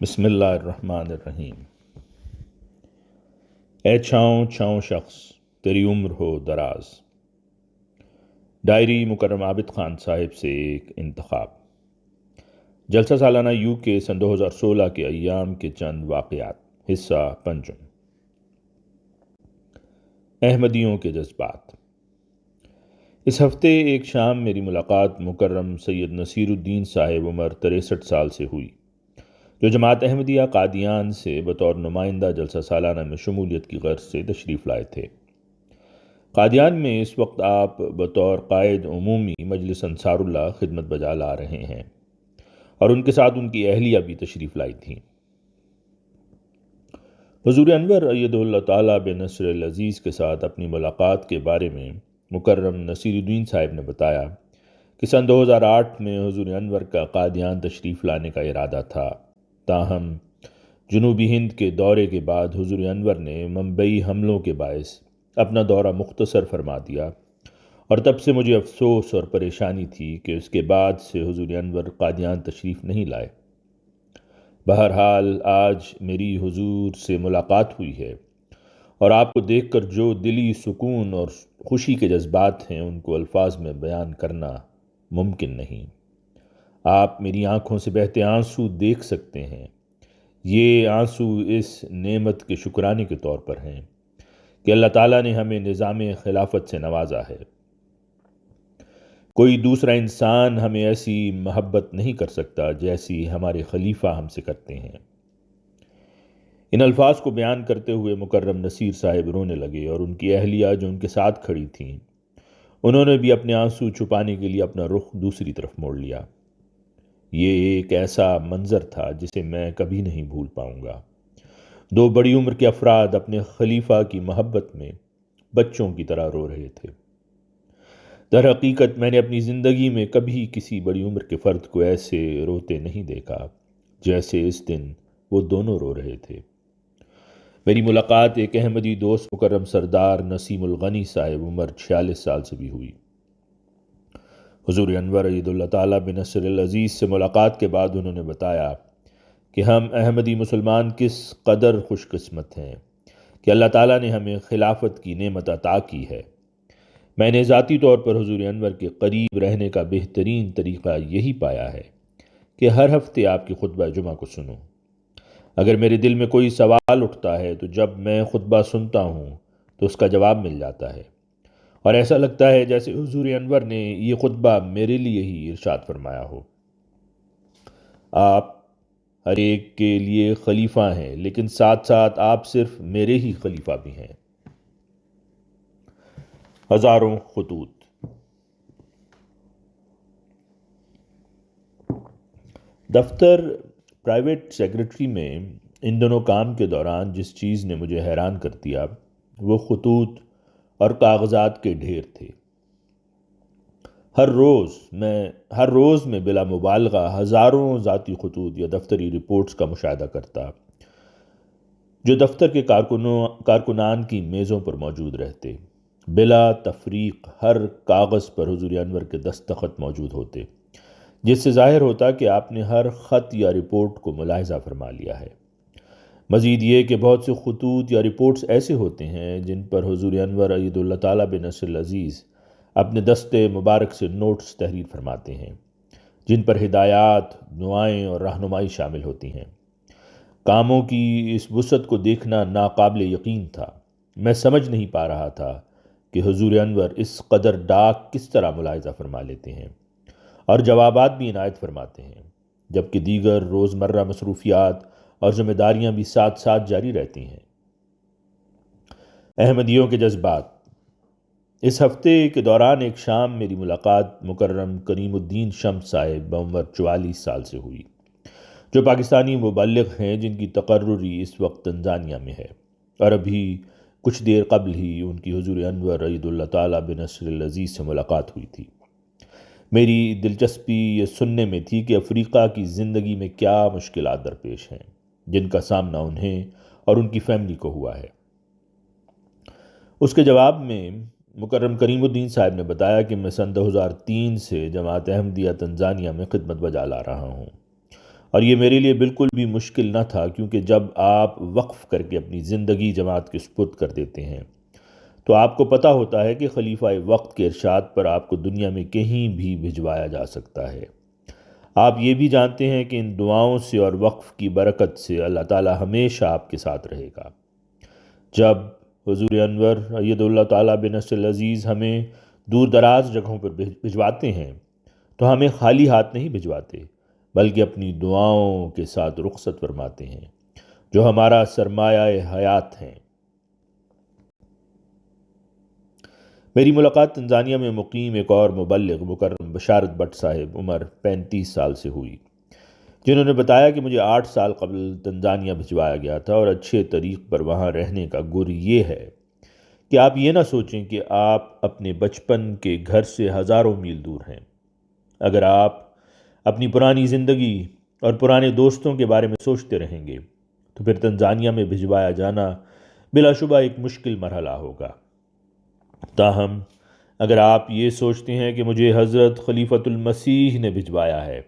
بسم اللہ الرحمن الرحیم۔ اے چھاؤں چھاؤں شخص تیری عمر ہو دراز۔ ڈائری مکرم عابد خان صاحب سے ایک انتخاب۔ جلسہ سالانہ یو کے سن 2016 کے ایام کے چند واقعات، حصہ پنجم۔ احمدیوں کے جذبات۔ اس ہفتے ایک شام میری ملاقات مکرم سید نصیر الدین صاحب عمر 63 سال سے ہوئی، جو جماعت احمدیہ قادیان سے بطور نمائندہ جلسہ سالانہ میں شمولیت کی غرض سے تشریف لائے تھے۔ قادیان میں اس وقت آپ بطور قائد عمومی مجلس انصار اللہ خدمت بجا لا رہے ہیں، اور ان کے ساتھ ان کی اہلیہ بھی تشریف لائی تھیں۔ حضور انور ایدہ اللہ تعالیٰ بنصر العزیز کے ساتھ اپنی ملاقات کے بارے میں مکرم نصیر الدین صاحب نے بتایا کہ سن 2008 میں حضور انور کا قادیان تشریف لانے کا ارادہ تھا، تاہم جنوبی ہند کے دورے کے بعد حضور انور نے ممبئی حملوں کے باعث اپنا دورہ مختصر فرما دیا، اور تب سے مجھے افسوس اور پریشانی تھی کہ اس کے بعد سے حضور انور قادیان تشریف نہیں لائے۔ بہرحال آج میری حضور سے ملاقات ہوئی ہے، اور آپ کو دیکھ کر جو دلی سکون اور خوشی کے جذبات ہیں ان کو الفاظ میں بیان کرنا ممکن نہیں۔ آپ میری آنکھوں سے بہتے آنسو دیکھ سکتے ہیں۔ یہ آنسو اس نعمت کے شکرانے کے طور پر ہیں کہ اللہ تعالیٰ نے ہمیں نظام خلافت سے نوازا ہے۔ کوئی دوسرا انسان ہمیں ایسی محبت نہیں کر سکتا جیسی ہمارے خلیفہ ہم سے کرتے ہیں۔ ان الفاظ کو بیان کرتے ہوئے مکرم نصیر صاحب رونے لگے، اور ان کی اہلیہ جو ان کے ساتھ کھڑی تھیں انہوں نے بھی اپنے آنسو چھپانے کے لیے اپنا رخ دوسری طرف موڑ لیا۔ یہ ایک ایسا منظر تھا جسے میں کبھی نہیں بھول پاؤں گا۔ دو بڑی عمر کے افراد اپنے خلیفہ کی محبت میں بچوں کی طرح رو رہے تھے۔ در حقیقت میں نے اپنی زندگی میں کبھی کسی بڑی عمر کے فرد کو ایسے روتے نہیں دیکھا جیسے اس دن وہ دونوں رو رہے تھے۔ میری ملاقات ایک احمدی دوست مکرم سردار نسیم الغنی صاحب عمر 46 سال سے بھی ہوئی۔ حضور انور ایدہ اللہ تعالیٰ بنصر العزیز سے ملاقات کے بعد انہوں نے بتایا کہ ہم احمدی مسلمان کس قدر خوش قسمت ہیں کہ اللہ تعالیٰ نے ہمیں خلافت کی نعمت عطا کی ہے۔ میں نے ذاتی طور پر حضور انور کے قریب رہنے کا بہترین طریقہ یہی پایا ہے کہ ہر ہفتے آپ کی خطبہ جمعہ کو سنوں۔ اگر میرے دل میں کوئی سوال اٹھتا ہے تو جب میں خطبہ سنتا ہوں تو اس کا جواب مل جاتا ہے، اور ایسا لگتا ہے جیسے حضور انور نے یہ خطبہ میرے لیے ہی ارشاد فرمایا ہو۔ آپ ہر ایک کے لیے خلیفہ ہیں، لیکن ساتھ ساتھ آپ صرف میرے ہی خلیفہ بھی ہیں۔ ہزاروں خطوط۔ دفتر پرائیویٹ سیکرٹری میں ان دنوں کام کے دوران جس چیز نے مجھے حیران کر دیا وہ خطوط اور کاغذات کے ڈھیر تھے۔ ہر روز میں بلا مبالغہ ہزاروں ذاتی خطوط یا دفتری رپورٹس کا مشاہدہ کرتا، جو دفتر کے کارکنان کی میزوں پر موجود رہتے۔ بلا تفریق ہر کاغذ پر حضور انور کے دستخط موجود ہوتے، جس سے ظاہر ہوتا کہ آپ نے ہر خط یا رپورٹ کو ملاحظہ فرما لیا ہے۔ مزید یہ کہ بہت سے خطوط یا رپورٹس ایسے ہوتے ہیں جن پر حضور انور ایدہ اللہ تعالیٰ بنصر العزیز اپنے دست مبارک سے نوٹس تحریر فرماتے ہیں، جن پر ہدایات، دعائیں اور رہنمائی شامل ہوتی ہیں۔ کاموں کی اس وسعت کو دیکھنا ناقابل یقین تھا۔ میں سمجھ نہیں پا رہا تھا کہ حضور انور اس قدر ڈاک کس طرح ملاحظہ فرما لیتے ہیں اور جوابات بھی عنایت فرماتے ہیں، جبکہ دیگر روزمرہ مصروفیات اور ذمہ داریاں بھی ساتھ ساتھ جاری رہتی ہیں۔ احمدیوں کے جذبات۔ اس ہفتے کے دوران ایک شام میری ملاقات مکرم کریم الدین شمس صاحب بعمر 44 سال سے ہوئی، جو پاکستانی مبلغ ہیں جن کی تقرری اس وقت تنزانیہ میں ہے، اور ابھی کچھ دیر قبل ہی ان کی حضور انور ایدہ اللہ تعالیٰ بنصر العزیز سے ملاقات ہوئی تھی۔ میری دلچسپی یہ سننے میں تھی کہ افریقہ کی زندگی میں کیا مشکلات درپیش ہیں جن کا سامنا انہیں اور ان کی فیملی کو ہوا ہے۔ اس کے جواب میں مکرم کریم الدین صاحب نے بتایا کہ میں سن 2003 سے جماعت احمدیہ تنزانیہ میں خدمت بجا لا رہا ہوں، اور یہ میرے لیے بالکل بھی مشکل نہ تھا، کیونکہ جب آپ وقف کر کے اپنی زندگی جماعت کے سپرد کر دیتے ہیں تو آپ کو پتہ ہوتا ہے کہ خلیفہ وقت کے ارشاد پر آپ کو دنیا میں کہیں بھی بھجوایا جا سکتا ہے۔ آپ یہ بھی جانتے ہیں کہ ان دعاؤں سے اور وقف کی برکت سے اللہ تعالی ہمیشہ آپ کے ساتھ رہے گا۔ جب حضور انور اید اللہ تعالیٰ بنصر العزیز ہمیں دور دراز جگہوں پر بھجواتے ہیں تو ہمیں خالی ہاتھ نہیں بھجواتے، بلکہ اپنی دعاؤں کے ساتھ رخصت فرماتے ہیں، جو ہمارا سرمایہ حیات ہیں۔ میری ملاقات تنزانیہ میں مقیم ایک اور مبلغ مکرم بشارت بٹ صاحب عمر 35 سال سے ہوئی، جنہوں نے بتایا کہ مجھے 8 سال قبل تنزانیہ بھجوایا گیا تھا، اور اچھے طریق پر وہاں رہنے کا گر یہ ہے کہ آپ یہ نہ سوچیں کہ آپ اپنے بچپن کے گھر سے ہزاروں میل دور ہیں۔ اگر آپ اپنی پرانی زندگی اور پرانے دوستوں کے بارے میں سوچتے رہیں گے تو پھر تنزانیہ میں بھجوایا جانا بلا شبہ ایک مشکل مرحلہ ہوگا۔ تاہم اگر آپ یہ سوچتے ہیں کہ مجھے حضرت خلیفۃ المسیح نے بھجوایا ہے،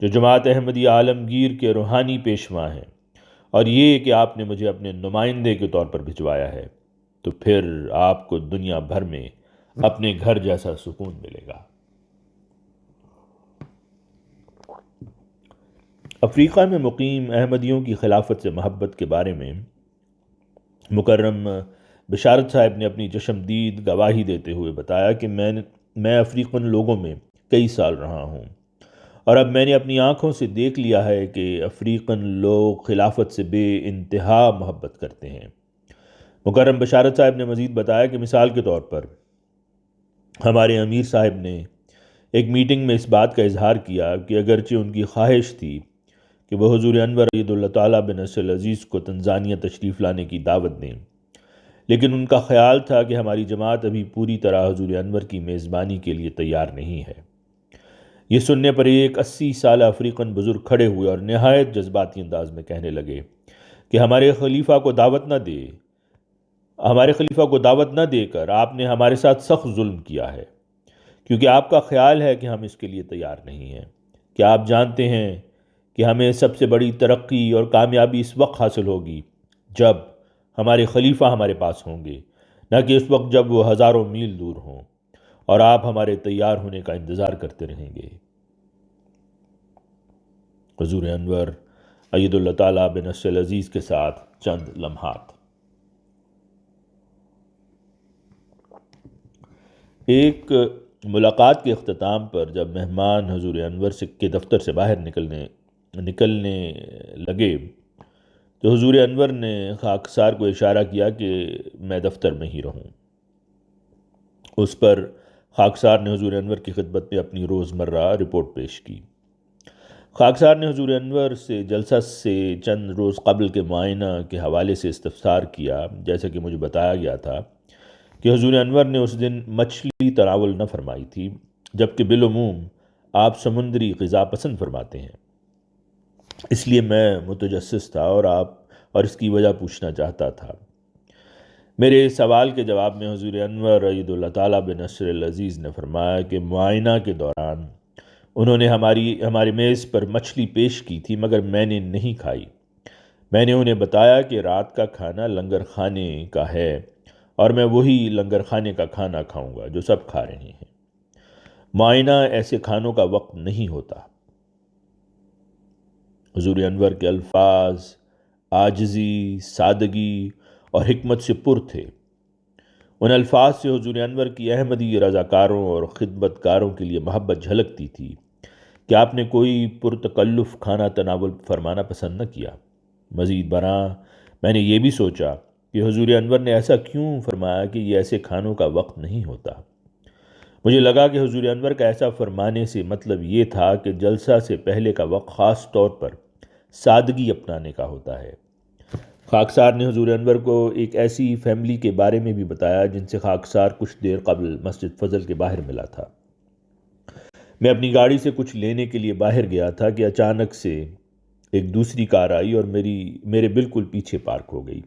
جو جماعت احمدی عالمگیر کے روحانی پیشوا ہیں، اور یہ کہ آپ نے مجھے اپنے نمائندے کے طور پر بھجوایا ہے، تو پھر آپ کو دنیا بھر میں اپنے گھر جیسا سکون ملے گا۔ افریقہ میں مقیم احمدیوں کی خلافت سے محبت کے بارے میں مکرم بشارت صاحب نے اپنی چشمدید گواہی دیتے ہوئے بتایا کہ میں افریقن لوگوں میں کئی سال رہا ہوں، اور اب میں نے اپنی آنکھوں سے دیکھ لیا ہے کہ افریقن لوگ خلافت سے بے انتہا محبت کرتے ہیں۔ مکرم بشارت صاحب نے مزید بتایا کہ مثال کے طور پر ہمارے امیر صاحب نے ایک میٹنگ میں اس بات کا اظہار کیا کہ اگرچہ ان کی خواہش تھی کہ وہ حضور انور اید اللہ تعالیٰ بنصر العزیز کو تنزانیہ تشریف لانے کی دعوت دیں، لیکن ان کا خیال تھا کہ ہماری جماعت ابھی پوری طرح حضور انور کی میزبانی کے لیے تیار نہیں ہے۔ یہ سننے پر ایک 80 سالہ افریقن بزرگ کھڑے ہوئے اور نہایت جذباتی انداز میں کہنے لگے کہ ہمارے خلیفہ کو دعوت نہ دے کر آپ نے ہمارے ساتھ سخت ظلم کیا ہے، کیونکہ آپ کا خیال ہے کہ ہم اس کے لیے تیار نہیں ہیں۔ کیا آپ جانتے ہیں کہ ہمیں سب سے بڑی ترقی اور کامیابی اس وقت حاصل ہوگی جب ہمارے خلیفہ ہمارے پاس ہوں گے، نہ کہ اس وقت جب وہ ہزاروں میل دور ہوں اور آپ ہمارے تیار ہونے کا انتظار کرتے رہیں گے۔ حضور انور اید اللہ تعالیٰ بنصر العزیز کے ساتھ چند لمحات۔ ایک ملاقات کے اختتام پر جب مہمان حضور انور کے دفتر سے باہر نکلنے لگے تو حضور انور نے خاکسار کو اشارہ کیا کہ میں دفتر میں ہی رہوں۔ اس پر خاکسار نے حضور انور کی خدمت میں اپنی روزمرہ رپورٹ پیش کی۔ خاکسار نے حضور انور سے جلسہ سے چند روز قبل کے معائنہ کے حوالے سے استفسار کیا، جیسا کہ مجھے بتایا گیا تھا کہ حضور انور نے اس دن مچھلی تناول نہ فرمائی تھی، جبکہ بالعموم آپ سمندری غذا پسند فرماتے ہیں۔ اس لیے میں متجسس تھا اور اس کی وجہ پوچھنا چاہتا تھا۔ میرے سوال کے جواب میں حضور انور اید اللہ تعالیٰ بنصر العزیز نے فرمایا کہ معائنہ کے دوران انہوں نے ہمارے میز پر مچھلی پیش کی تھی، مگر میں نے نہیں کھائی۔ میں نے انہیں بتایا کہ رات کا کھانا لنگر خانے کا ہے اور میں وہی لنگر خانے کا کھانا کھاؤں گا جو سب کھا رہے ہیں۔ معائنہ ایسے کھانوں کا وقت نہیں ہوتا۔ حضور انور کے الفاظ عاجزی، سادگی اور حکمت سے پر تھے۔ ان الفاظ سے حضور انور کی احمدی رضاکاروں اور خدمتکاروں کے لیے محبت جھلکتی تھی کہ آپ نے کوئی پرتکلف کھانا تناول فرمانا پسند نہ کیا۔ مزید برآں میں نے یہ بھی سوچا کہ حضور انور نے ایسا کیوں فرمایا کہ یہ ایسے کھانوں کا وقت نہیں ہوتا۔ مجھے لگا کہ حضور انور کا ایسا فرمانے سے مطلب یہ تھا کہ جلسہ سے پہلے کا وقت خاص طور پر سادگی اپنانے کا ہوتا ہے۔ خاکسار نے حضور انور کو ایک ایسی فیملی کے بارے میں بھی بتایا جن سے خاکسار کچھ دیر قبل مسجد فضل کے باہر ملا تھا۔ میں اپنی گاڑی سے کچھ لینے کے لیے باہر گیا تھا کہ اچانک سے ایک دوسری کار آئی اور میرے بالکل پیچھے پارک ہو گئی۔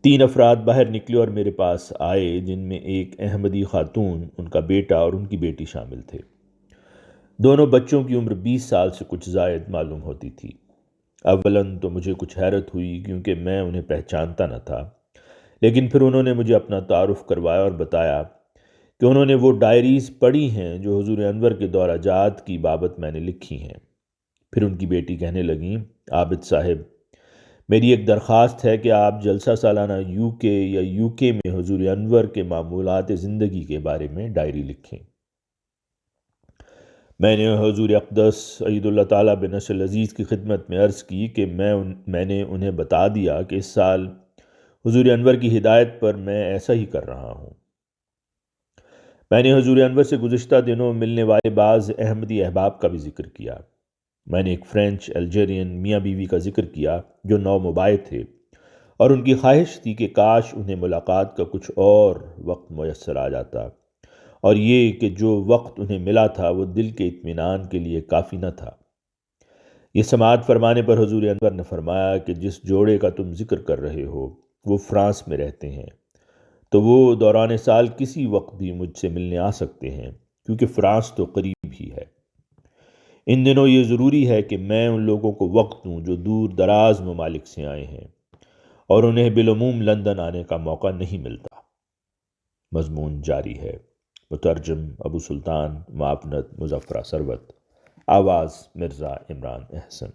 3 افراد باہر نکلے اور میرے پاس آئے، جن میں ایک احمدی خاتون، ان کا بیٹا اور ان کی بیٹی شامل تھے۔ دونوں بچوں کی عمر 20 سال سے کچھ زائد معلوم ہوتی تھی۔ اولاً تو مجھے کچھ حیرت ہوئی کیونکہ میں انہیں پہچانتا نہ تھا، لیکن پھر انہوں نے مجھے اپنا تعارف کروایا اور بتایا کہ انہوں نے وہ ڈائریز پڑھی ہیں جو حضور انور کے دورہ جات کی بابت میں نے لکھی ہیں۔ پھر ان کی بیٹی کہنے لگیں، عابد صاحب، میری ایک درخواست ہے کہ آپ جلسہ سالانہ یو کے میں حضور انور کے معمولات زندگی کے بارے میں ڈائری لکھیں۔ میں نے حضور اقدس عید اللہ تعالیٰ بنصر العزیز کی خدمت میں عرض کی کہ میں نے انہیں بتا دیا کہ اس سال حضور انور کی ہدایت پر میں ایسا ہی کر رہا ہوں۔ میں نے حضور انور سے گزشتہ دنوں ملنے والے بعض احمدی احباب کا بھی ذکر کیا۔ میں نے ایک فرینچ الجیرین میاں بیوی کا ذکر کیا جو نومبائع تھے، اور ان کی خواہش تھی کہ کاش انہیں ملاقات کا کچھ اور وقت میسر آ جاتا، اور یہ کہ جو وقت انہیں ملا تھا وہ دل کے اطمینان کے لیے کافی نہ تھا۔ یہ سماعت فرمانے پر حضور انور نے فرمایا کہ جس جوڑے کا تم ذکر کر رہے ہو وہ فرانس میں رہتے ہیں، تو وہ دوران سال کسی وقت بھی مجھ سے ملنے آ سکتے ہیں، کیونکہ فرانس تو قریب ہی ہے۔ ان دنوں یہ ضروری ہے کہ میں ان لوگوں کو وقت دوں جو دور دراز ممالک سے آئے ہیں اور انہیں بالعموم لندن آنے کا موقع نہیں ملتا۔ مضمون جاری ہے۔ مترجم ابو سلطان معاونت مظفرہ ثروت۔ آواز مرزا عمران احسن۔